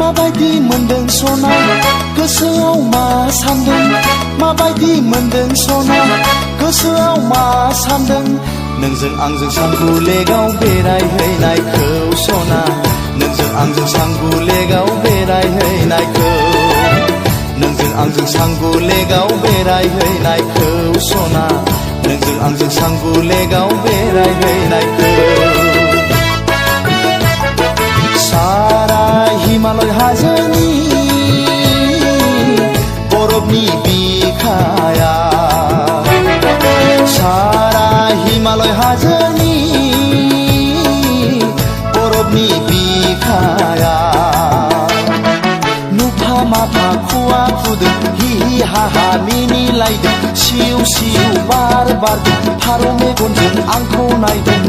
माबायदि मोनदों सना गोसोआव मा सानदों माबायदि मोनदों सना गोसोआव मा सानदों नोंजों आंजों सांगुलेगाव बेरायहैनायखौ सना नोंजों आंजों सांगुलेगाव बेरायहैनायखौ नोंजों आंजों सांगुलेगाव बेरायहैनायखौ सना नोंजों आंजों सांगुलेगाव बेरायहैनायखौ सारा हिमालय हाजोनि बरफनि बिखाया सारा हिमालय हाजोनि बरफनि बिखाया नुफा माफा खुवा खुदों हि हा हा मिनिलायदों सिउ सिउ बार बारदों फारौ मेगनजों आंखौ नायदों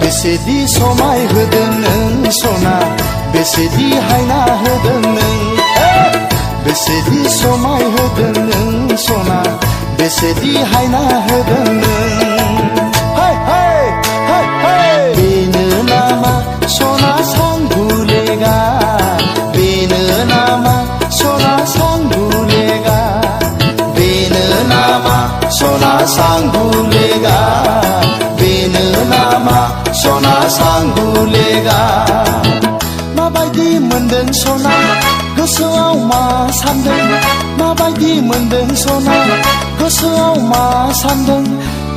बेसेदि समाय होदों नों सना बेसेदि हायना होदों नों बेसेदि समाय होदों नों सना बेसेदि हायना होदों नों बेनो नामा सना सांगुलेगा बेनो नामा सना सांगुलेगा बेनो नामा सना सांगुलेगा बेनो नामा सना सांगुलेगा माबायदि मोनदों सना गोसोआव मा सानदों माबायदि मोनदों सना गोसोआव मा सानदों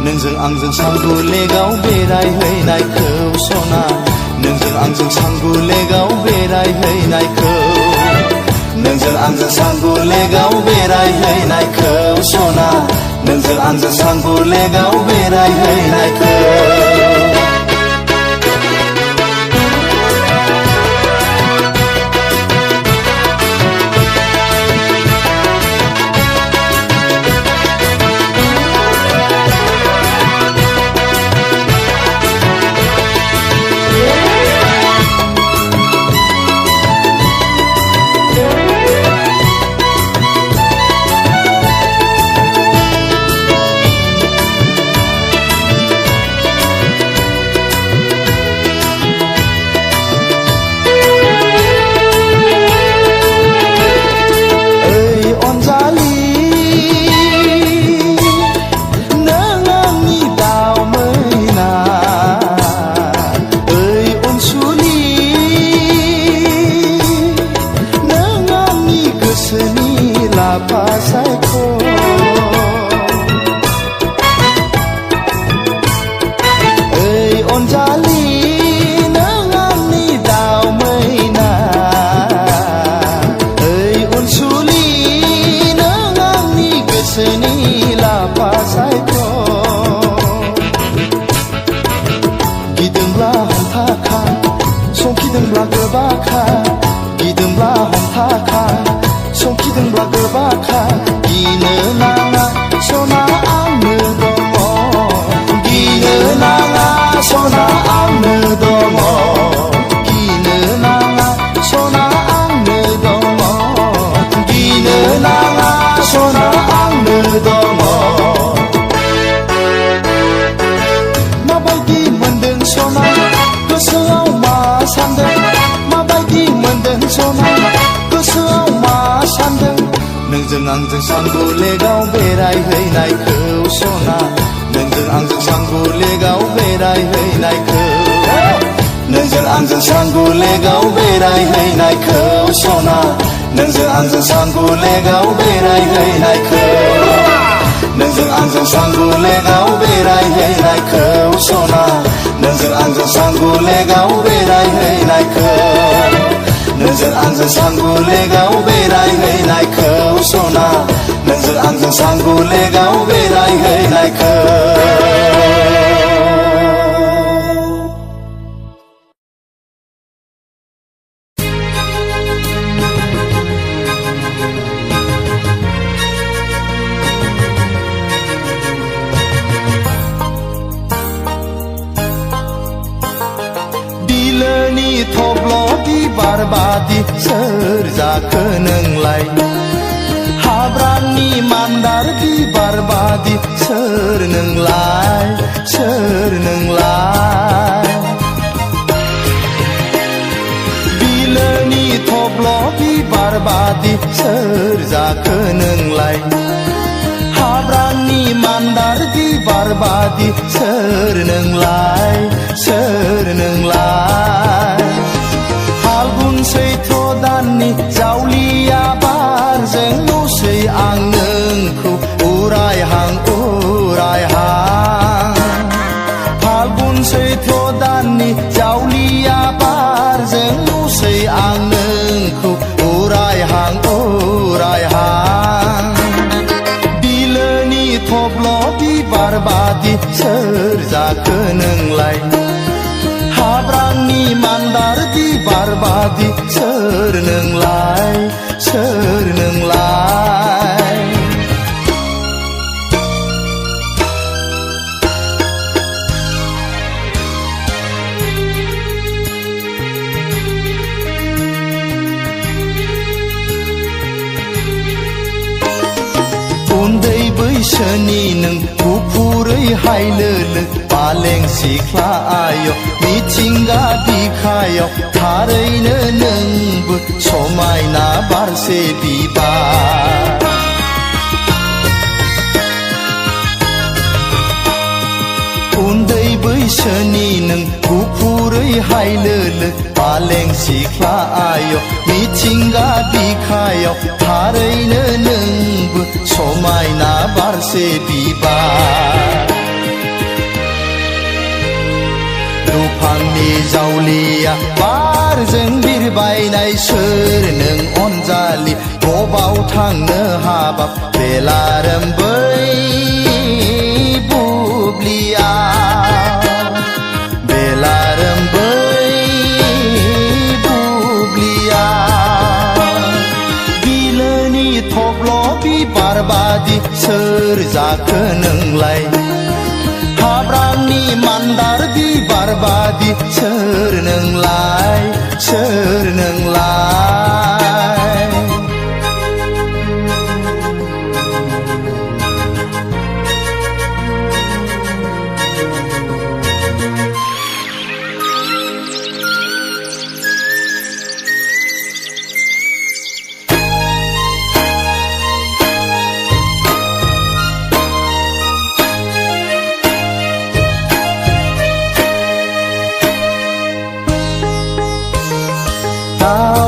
नोंजों आंजों सांगुलेगाव बेरायहैनायखौ सना नोंजों आंजों सांगुलेगाव बेरायहैनायखौ नोंजों आंजों सांगुलेगाव बेरायहैनायखौ सना नोंजों आंजों सांगुलेगाव बेरायहैनायखौ नोंजों आंजों सांगुलेगाव बेरायहैनायखौ सना नोंजों आंजों सांगुलेगाव बेरायहैनायखौ नोंजों आंजों सांगुलेगाव बेरायहैनायखौ सना नोंजों आंजों सांगुलेगाव बेरायहैनायखौ नोंजों आंजों सांगुलेगाव बेरायहैनायखौ सना नोंजों आंजों सांगुलेगाव बेरायहैनायखौ नोंजों आंजों सांगुलेगाव बेरायहैनायखौ सना नोंजों आंजों सांगुलेगाव बेरायहैनायखौ बारबादि सोर जाखो नोंलाय हाब्रांनि मान्दार बिबार बादि सोर नोंलाय बिलोनि थब्ल' बारबादि सोर जाखो नोंलाय हाब्रांनि मान्दार बिबार बादि सोर नोंलाय सोर नोंलाय फाल्गुन सैथ्र दाननि जावलिया बारजों दसे आं नोंखौ उरायहां उरायहां फाल्गुन सैथ्र दाननि जावलिया बारजों दसे आं नोंखौ उरायहां उरायहां बिलोनि थब्ल बिबार बादि सोर जाखो नोंलाय हाब्रांनि मान्दार बिबार बादि सोर नोंलाय सोर नोंलाय उन्दै बैसोनि नों गुफुरै हायलोलो पालें सिख्ला आय मिथिंगा बिखायाव थारैनो नोंबो समायना बारसे बिबार उन्दै बैसोनि नों गुफुरै हायलोलो पालें सिख्ला आय मिथिंगा बिखायाव थारैनो नोंबो समायना बारसे बिबार दुफांनि जावलिया बारजों बिरबायनाय सोर नों अनजालि बबाव थांनो हाबाब बेलारोम बै बुब्लिया बेलारोम बै बुब्लिया बिलोनि थब्ल बिबार बादि सोर जाखो नोंलाय हाब्रांनि मान्दार बिबार बादि सोर नोंलाय सोर नोंलाय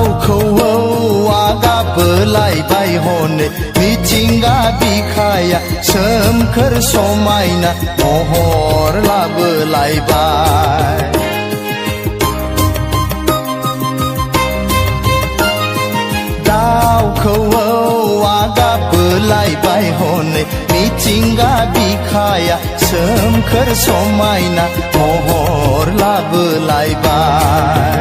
दाउखौआ गाबोलायबाय हनै मिथिंगा बिखाया सोमखोर समायना महर लाबोलायबाय दाउखौआ गाबोलायबाय हनै मिथिंगा बिखाया सोमखोर समायना महर लाबोलायबाय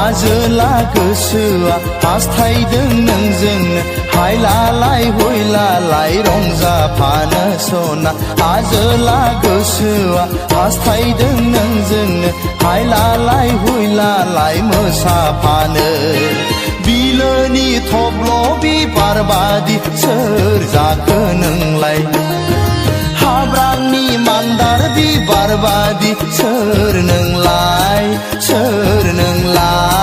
आजोला गोसोआ हास्थायदों नोंजोंनो हायलालाय हुइलालाय रंजाफानो सना आजोला गोसोआ हास्थायदों नोंजोंनो हायलालाय हुइलालाय मोसाफानो बिलोनि थब्ल बिबार बादि सोर जाखो नोंलाय हाब्रांनि मान्दार बिबार बादि सोर नोंलाय सोर नोंलाय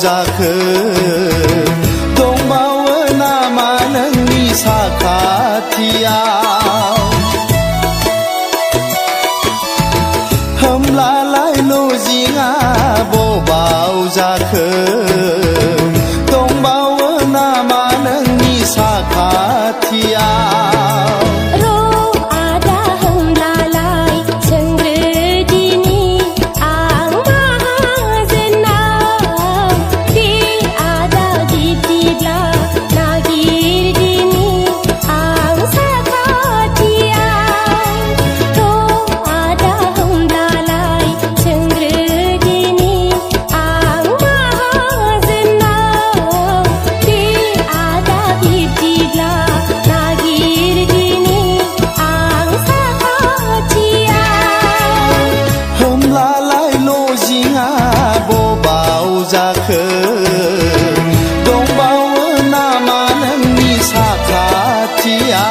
जाखो दंबावो नामा नोंनि साखाथियाव होमब्लालाय लजिंआ बबाव जाखो दंबावो नामा नोंनि साखाथियाव जाखो दंबावो नामा नोंनि साखाथियाव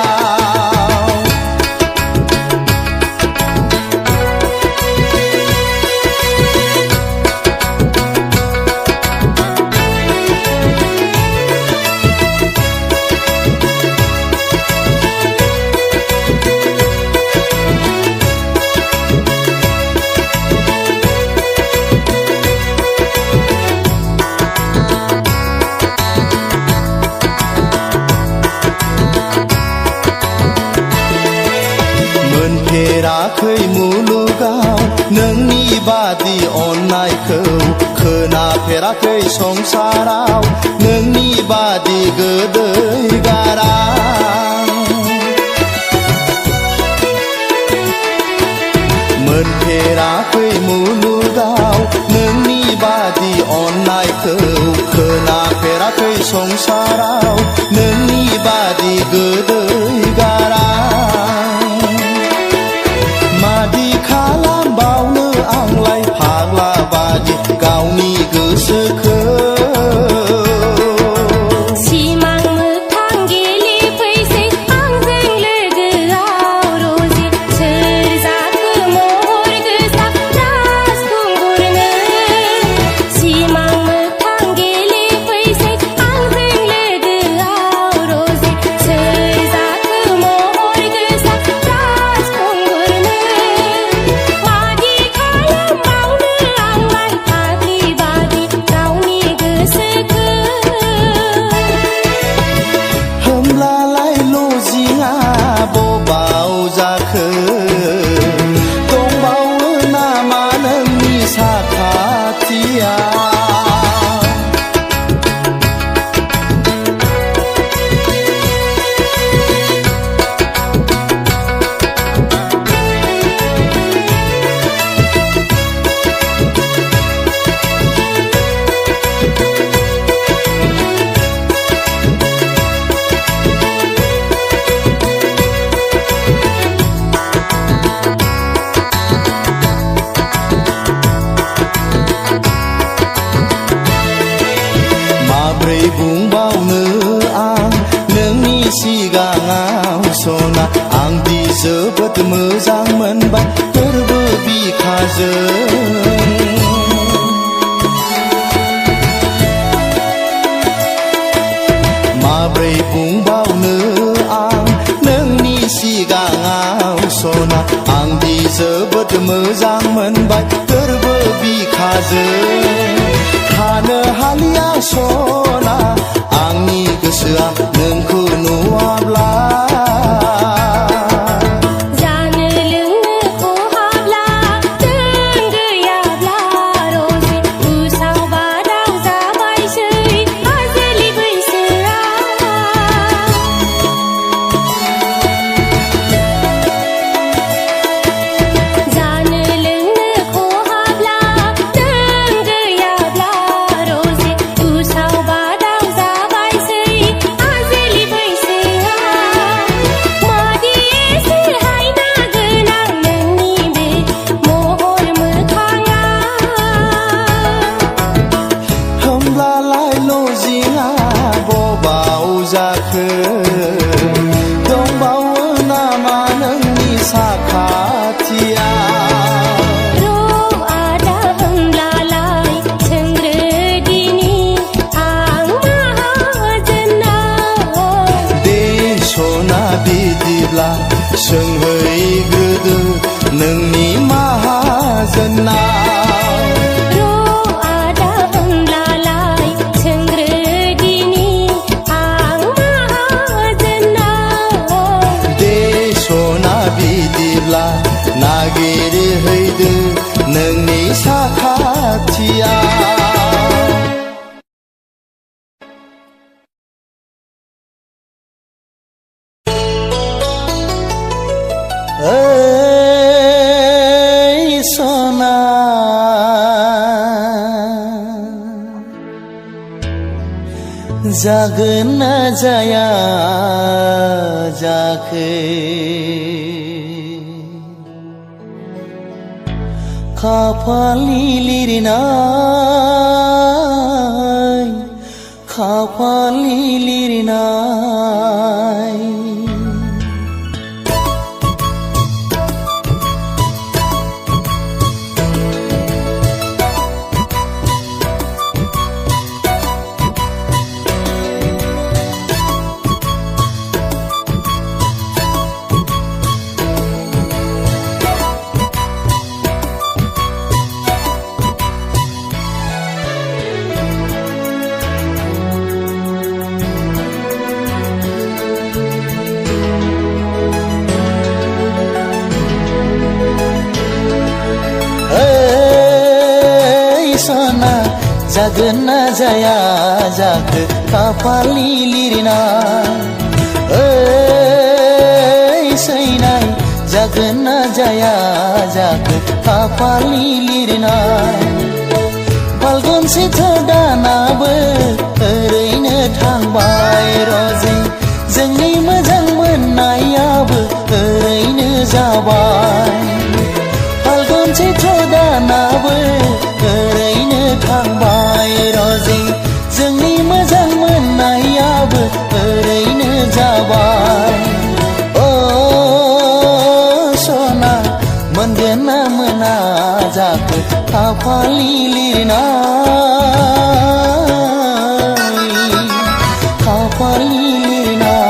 मोनफेराखै मुलुगाव नोंनि बादि अननायखौ खोनाफेराखै संसाराव नोंनि बादि गोदै गारां मोनफेराखै मुलुगाव नोंनि बादि अननायखौ खोनाफेराखै संसाराव नोंनि बादि गोदै गारां मादि खालामबावनो आंलाय फाग्ला बादि गावनि गोसोखौ सिमां मोगथां गेलेफैसै आंजों लोगोआव रजे सोर जाखो महर गोसा राजखुंगुरनो सिमां मोगथां गेलेफैसै आंजों लोगोआव रजे सोर जाखो महर गोसा राजखुंगुरनो मादि खालामबावनो आंलाय फाग्लि बादि गावनि गोसोखौ होमब्लालाय लजिंआ बबाव जाखो दंबावो नामा नोंनि साखाथियाव माब्रै बुंबावनो आं नोंनि सिगाङाव सना आंदि जोबोद मोजां मोनबाय गोरबो बिखाजों माब्रै बुंबावनो आं नोंनि सिगाङाव सना आंदि जोबोद मोजां मोनबाय गोरबो बिखाजों थानो हालिया सना आंनि गोसोआ नोंखौ नुवाब्ला जानो लोंनो खहाब्ला जों गैयाब्ला रजे उसाव बादाव जाबायसै आजोलि बैसोआ जानो लोंनो खहाब्ला जों गैयाब्ला रजे उसाव बादाव जाबायसै आजोलि बैसोआ मादि एसे हायना गोनां नोंनि बे महर मोखाङा होमब्लालाय लजिंआ बबाव जाखो दंबावो नामा नोंनि साखाथियाव र' आदा होमब्लालाय सोंग्रोदिनि जागोन ना जाया जाखो खाफालनि लिरनाय खाफालनि लिरनाय सना जागोन ना जाया जाखो खाफालनि लिरनाय सैनाय जागोन ना जाया जाखो खाफालनि लिरनाय फाल्गुन सैथ्र दानाबो ओरैनो थांबाय रजे जोंनि मोजां मोननायाबो ओरैनो जाबाय फाल्गुन सैथ्र दानाबो ओरैनो थांबाय रजे जोंनि मोजां मोननायाबो ओरैनो जाबाय ओ सना मोनगोन ना मोना जाखो खाफालनि लिरनाय खाफालनि लिरनाय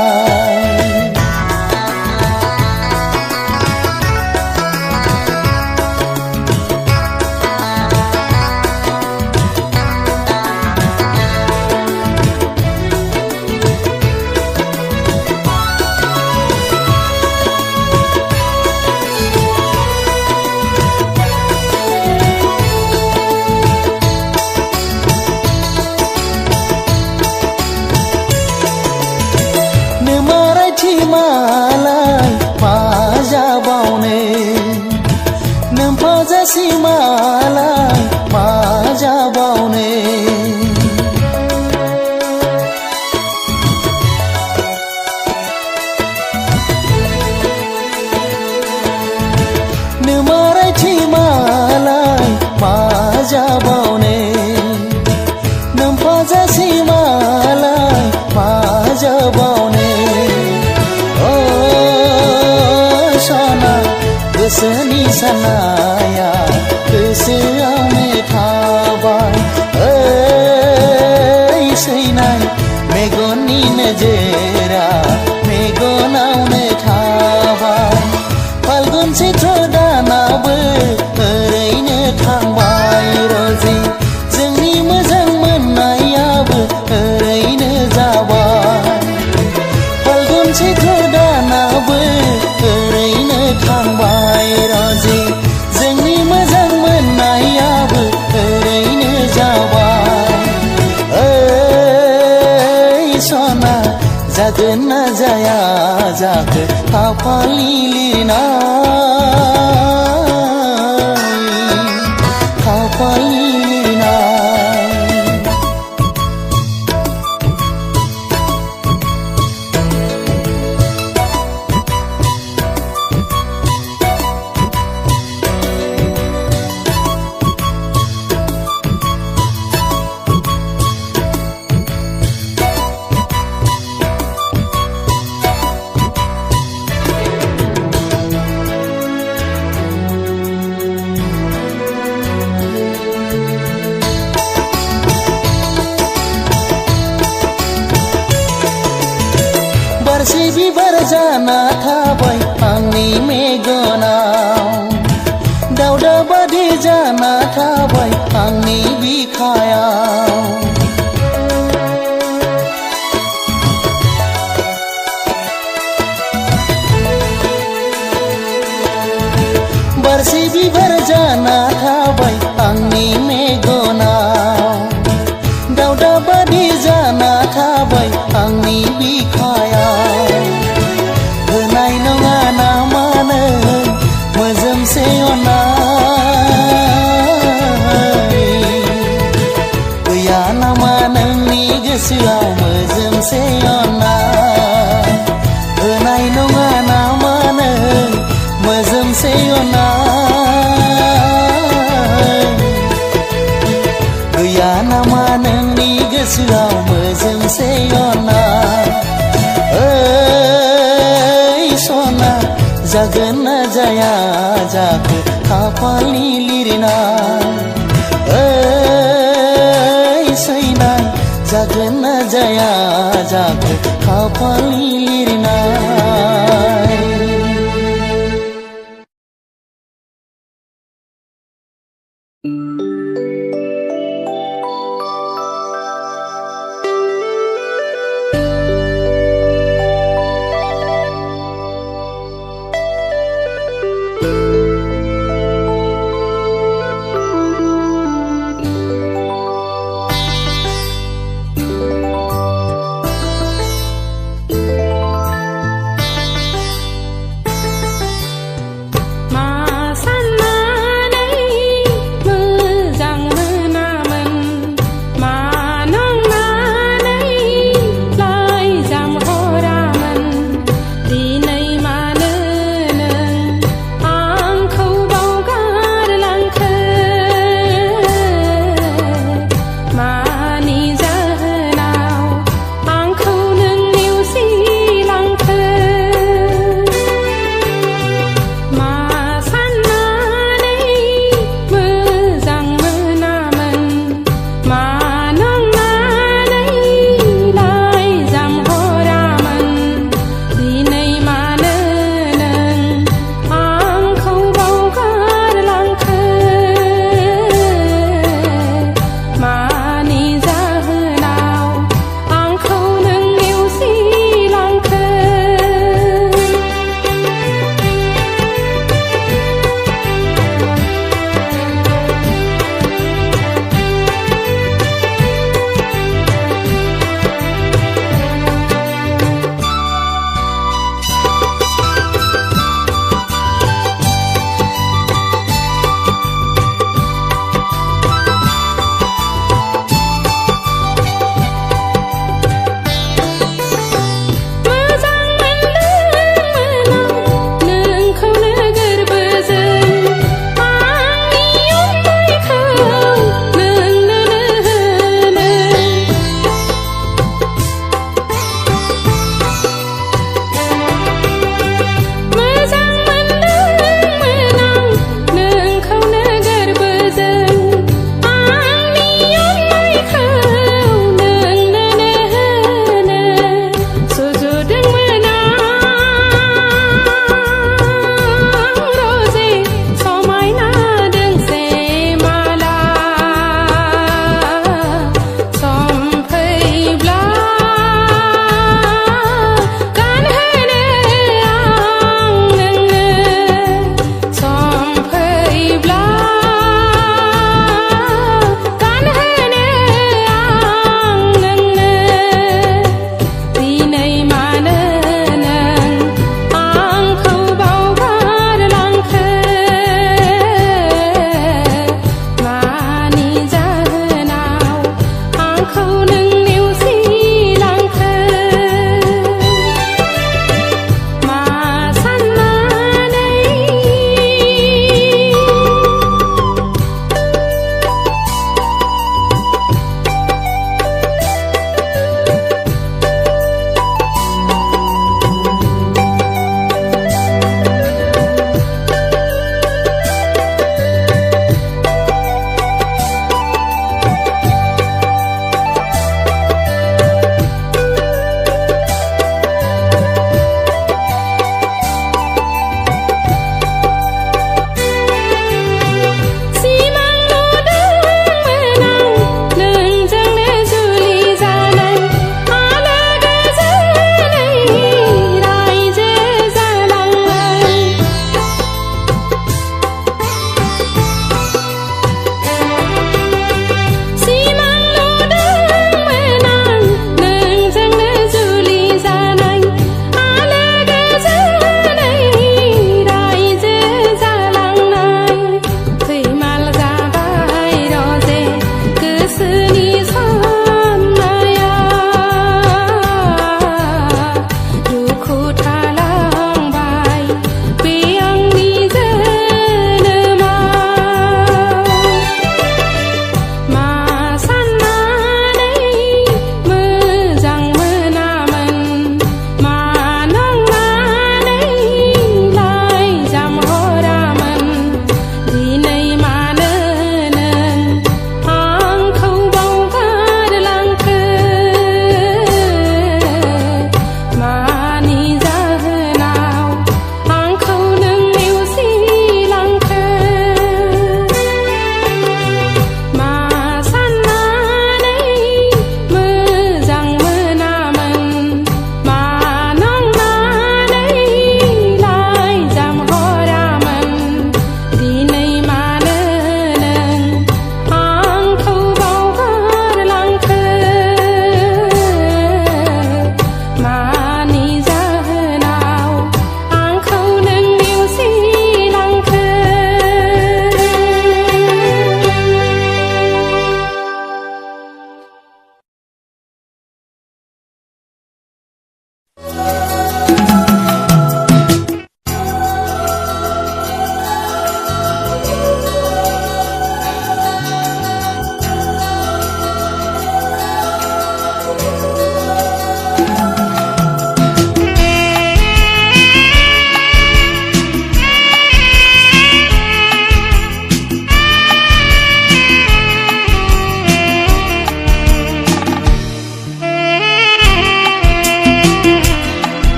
मालाय मा जाबावनो नोमफाजासि मालाय मा जाबावनो नोमारायथि मालाय मा जाबावनो नोमफाजासि मालाय मा जाबावनो गोसोनि साननाया गोसोआवनो थाबाय सैनाय मेगननि नोजोरा मेगनावनो थाबाय फाल्गुन सैथ्र दानाबो ओरैनो थांबाय रजे जोंनि मोजां मोननायाबो ओरैनो जाबाय फाल्गुन सैथ्र दानाबो ओरैनो थांबाय रजे जोंनि मोजां मोननायाबो ओरैनो जाबाय सना जागोन ना जाया जाखो खाफालनि लिरनाय खाफालनि लिरनाय बारसे बिबार जाना थाबाय आंनि मेगनाव दावदा बादि जाना थाबाय आंनि बिखायाव बारसे बिबार जाना थाबाय आंनि मेगनाव दावदा बादि जाना थाबाय आंनि बिखायाव होनाय नङा ना मानो मोजोमसे अननाय गैया नामा नोंनि गोसोआव मोजोंसे अना होनाय नङा नामा नों मोजोंसे अना गैया नामा नोंनि गोसोआव मोजोंसे अना ओइ सना जागोन ना जाया जाखो खाफालनि लिरनाय ओइ सैनाय जागोन ना जाया जाखो खाफालनि लिरनाय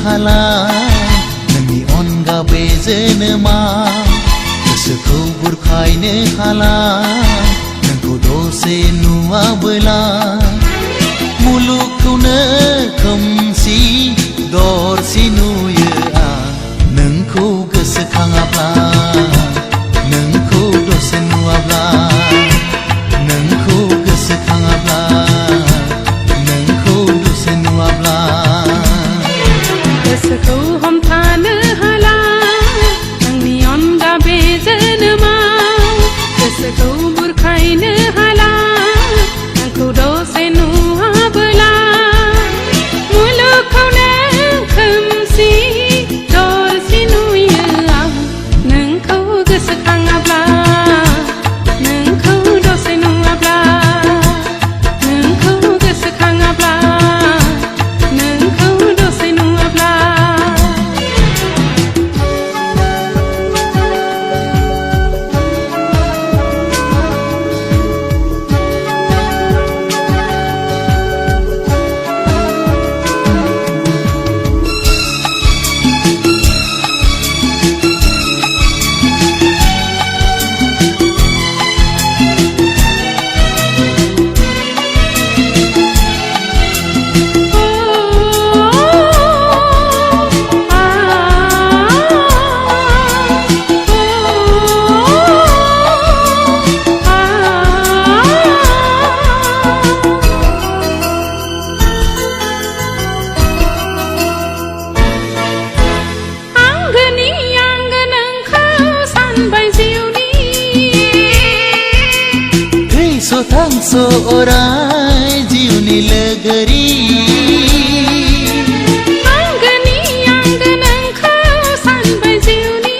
हाला नोंनि अनगा बे जोनोमा गोसोखौ बुरखायनो हाला नोंखौ दसे नुवाबोला मुलुगखौनो खोमसि दरसि नुयो आं नोंखौ गोसोखाङाब्ला नोंखौ दसे नुवाब्ला नोंखौ गोसोखाङाब्ला नोंखौ दसे नुवाब्ला गोसोखौ हमथानो हाला नोंनि अनगा बे जोनोमाव गोसोखौ बुरखायनो हाला नोंखौ दसे नुवाबोला मुलुगखौनो खोमसि दरसि नुयो आं नोंखौ गोसोखाङाब्ला नोंखौ दसे नुवाब्ला नोंखौ गोसोखाङाब्ला नोंखौ दसे नुवाब्ला थांस अराय जिउनि लोगोरि आंगोनि आंगो नोंखौ सानबाय जिउनि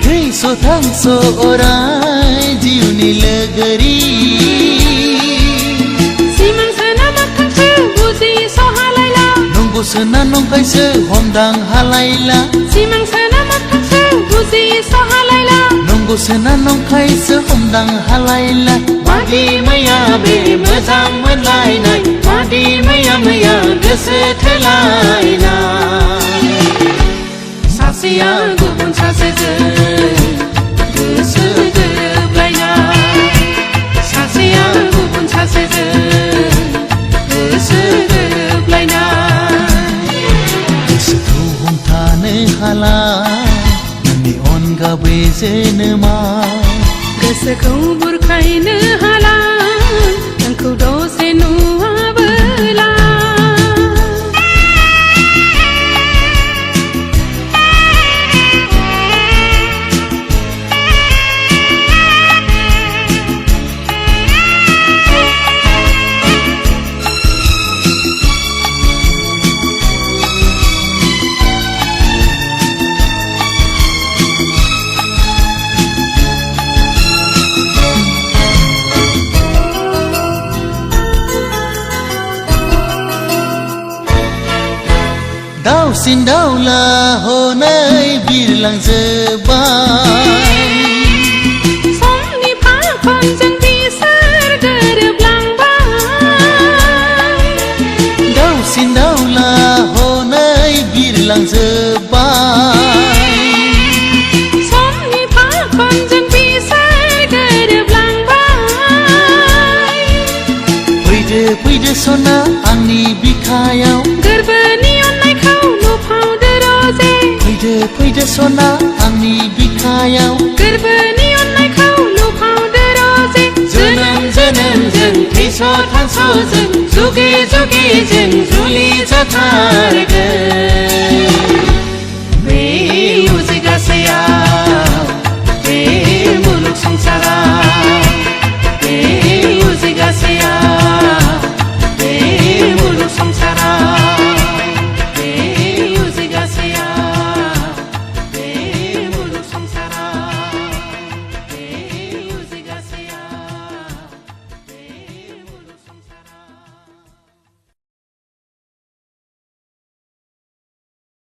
थैस थांस अराय जिउनि लोगोरि सिमांसोना मोगथांसो बुजिस हालायला नंगौसोना नंखायसो हमदां हालायला सिमांसोना मोगथांसो बुजिस हालायला नंगौसोना नंखायसो हमदां हालायला मादि मैया बे मोजां मोनलायनाय मादि मैया मैया गोसो थोलायनाय सासेया गुबुन सासेजों गोसो गोरोबलायनाय सासेया गुबुन सासेजों गोसो गोरोबलायनाय गोसोखौ हमथानो हाला नोंनि अनगा बे जोनोमा गोसोखौ बुरखायनो हाला नोंखौ दसे नुवाबोला दाउसिन दाउला हनै बिरलांजोब्बाय समनि फाखनजों बिसोर गोरोबलांबाय दाउसिन दाउला हनै बिरलांजोब्बाय समनि फाखनजों बिसोर गोरोबलांबाय फैदो फैदो सना आंनि बिखायाव गोरबोनि अननायखौ नुफावदो रजे फैदो फैदो सना आंनि बिखायाव गोरबोनि अननायखौ नुफावदो रजे जोनोम जोनोम जों थैस थांस जों जुगे जुगे जों जुलि जाथारगोन